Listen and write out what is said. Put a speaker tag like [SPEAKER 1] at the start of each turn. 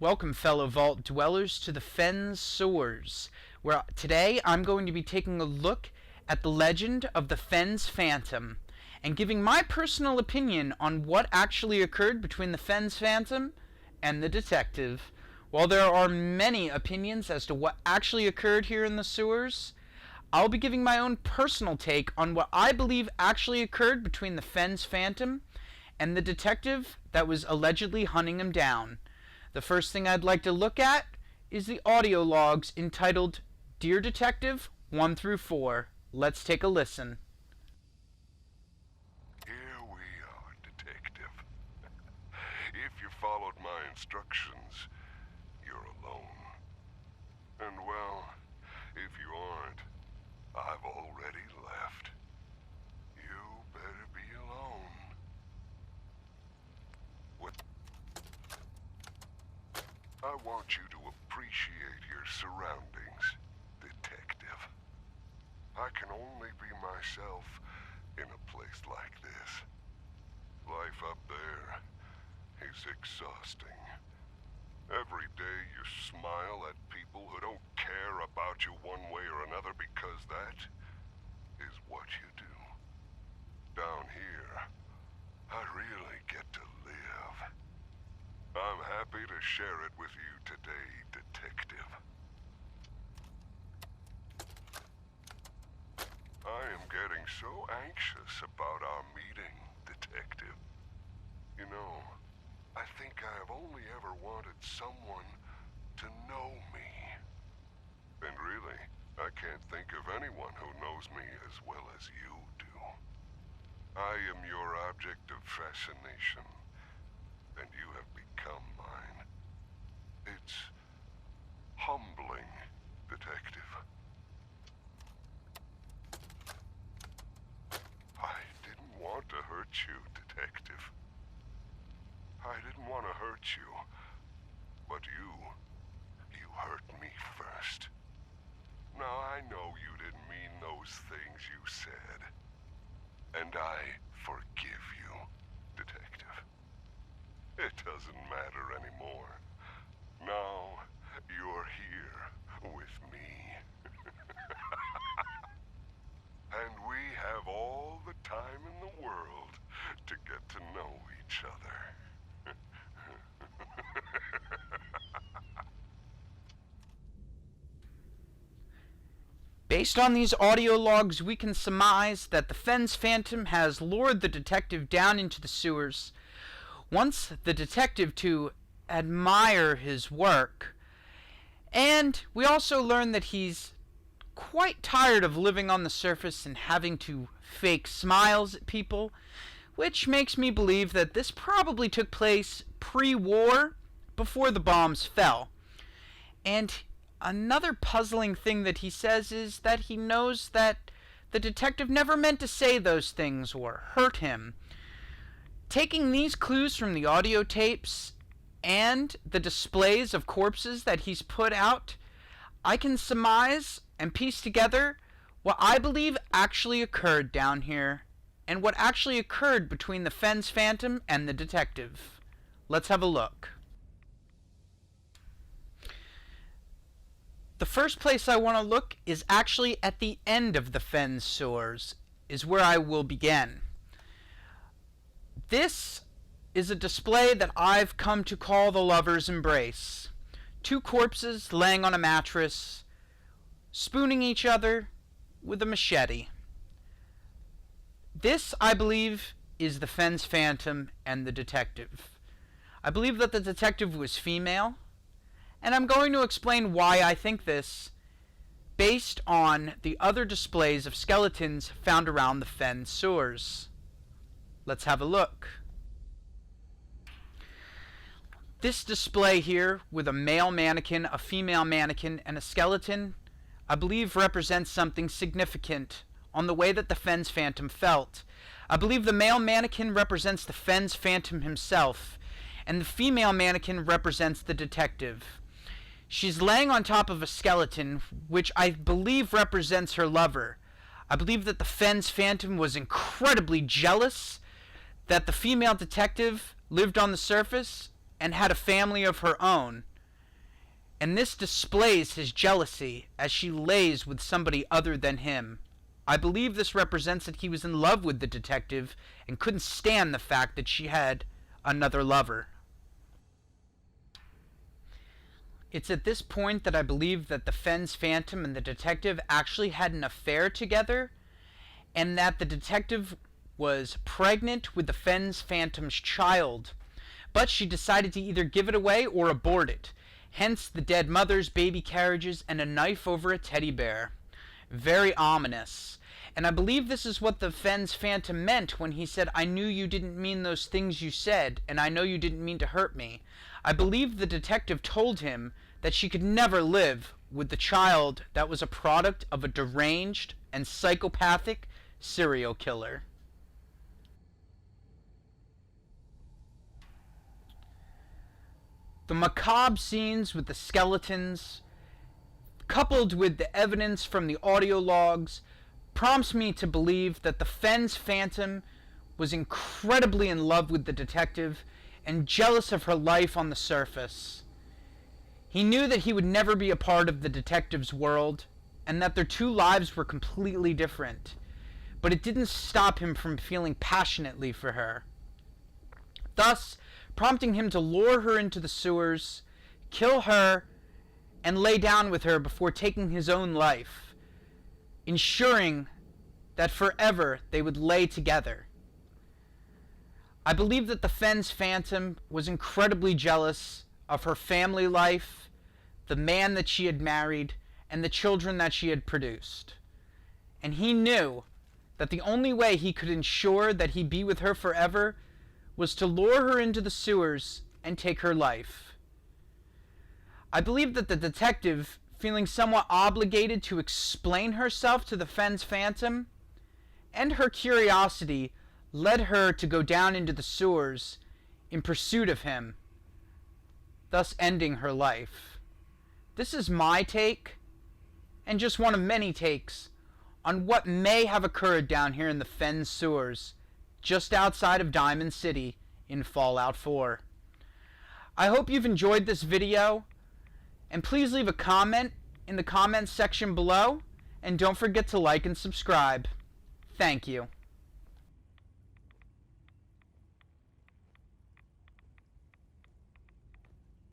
[SPEAKER 1] Welcome, fellow vault dwellers, to the Fens sewers, where today I'm going to be taking a look at the legend of the Fens Phantom and giving my personal opinion on what actually occurred between the Fens Phantom and the detective. While there are many opinions as to what actually occurred here in the sewers, I'll be giving my own personal take on what I believe actually occurred between the Fens Phantom and the detective that was allegedly hunting him down. The first thing I'd like to look at is the audio logs entitled Dear Detective 1 through 4. Let's take a listen.
[SPEAKER 2] Here we are, Detective. If you followed my instructions, you're alone. And well, if you aren't, I've already left. You better be alone. What? I want you to appreciate your surroundings, Detective. I can only be myself in a place like this. Life up there is exhausting. Every day you smile at people who don't care about you one way or another because that is what you do. Down here, I really get to live. I'm happy to share it with you today, Detective. I am getting so anxious about our meeting, Detective. You know, I think I have only ever wanted someone to know me. And really, I can't think of anyone who knows me as well as you do. I am your object of fascination, and you have become mine. It's humbling, Detective. I didn't want to hurt you, Detective. I didn't want to hurt you, but you hurt me first. Now I know you didn't mean those things you said, and I forgive you, Detective. It doesn't matter anymore. Now you're here with me. And we have all the time in the world to get to know each other.
[SPEAKER 1] Based on these audio logs, we can surmise that the Fens Phantom has lured the detective down into the sewers, wants the detective to admire his work, and we also learn that he's quite tired of living on the surface and having to fake smiles at people, which makes me believe that this probably took place pre-war, before the bombs fell. And another puzzling thing that he says is that he knows that the detective never meant to say those things or hurt him. Taking these clues from the audio tapes and the displays of corpses that he's put out, I can surmise and piece together what I believe actually occurred down here and what actually occurred between the Fens Phantom and the detective. Let's have a look. The first place I want to look is actually at the end of the Fens sewers, is where I will begin. This is a display that I've come to call the lover's embrace. Two corpses laying on a mattress, spooning each other with a machete. This, I believe, is the Fens Phantom and the detective. I believe that the detective was female, and I'm going to explain why I think this based on the other displays of skeletons found around the Fens sewers. Let's have a look. This display here with a male mannequin, a female mannequin, and a skeleton, I believe represents something significant on the way that the Fens Phantom felt. I believe the male mannequin represents the Fens Phantom himself, and the female mannequin represents the detective. She's laying on top of a skeleton, which I believe represents her lover. I believe that the Fens Phantom was incredibly jealous that the female detective lived on the surface and had a family of her own. and this displays his jealousy as she lays with somebody other than him. I believe this represents that he was in love with the detective and couldn't stand the fact that she had another lover. It's at this point that I believe that the Fens Phantom and the detective actually had an affair together, and that the detective was pregnant with the Fens Phantom's child, but she decided to either give it away or abort it. Hence the dead mother's baby carriages and a knife over a teddy bear. Very ominous. And I believe this is what the Fens Phantom meant when he said, "I knew you didn't mean those things you said, and I know you didn't mean to hurt me." I believe the detective told him that she could never live with the child that was a product of a deranged and psychopathic serial killer. The macabre scenes with the skeletons, coupled with the evidence from the audio logs, prompts me to believe that the Fens Phantom was incredibly in love with the detective and jealous of her life on the surface. He knew that he would never be a part of the detective's world, and that their two lives were completely different, but it didn't stop him from feeling passionately for her, thus prompting him to lure her into the sewers, kill her, and lay down with her before taking his own life, ensuring that forever they would lay together. I believe that the Fens Phantom was incredibly jealous of her family life, the man that she had married, and the children that she had produced. And he knew that the only way he could ensure that he'd be with her forever was to lure her into the sewers and take her life. I believe that the detective, feeling somewhat obligated to explain herself to the Fens Phantom, and her curiosity led her to go down into the sewers in pursuit of him, thus ending her life. This is my take, and just one of many takes, on what may have occurred down here in the Fens sewers, just outside of Diamond City in Fallout 4. I hope you've enjoyed this video, and please leave a comment in the comments section below, and don't forget to like and subscribe. Thank you.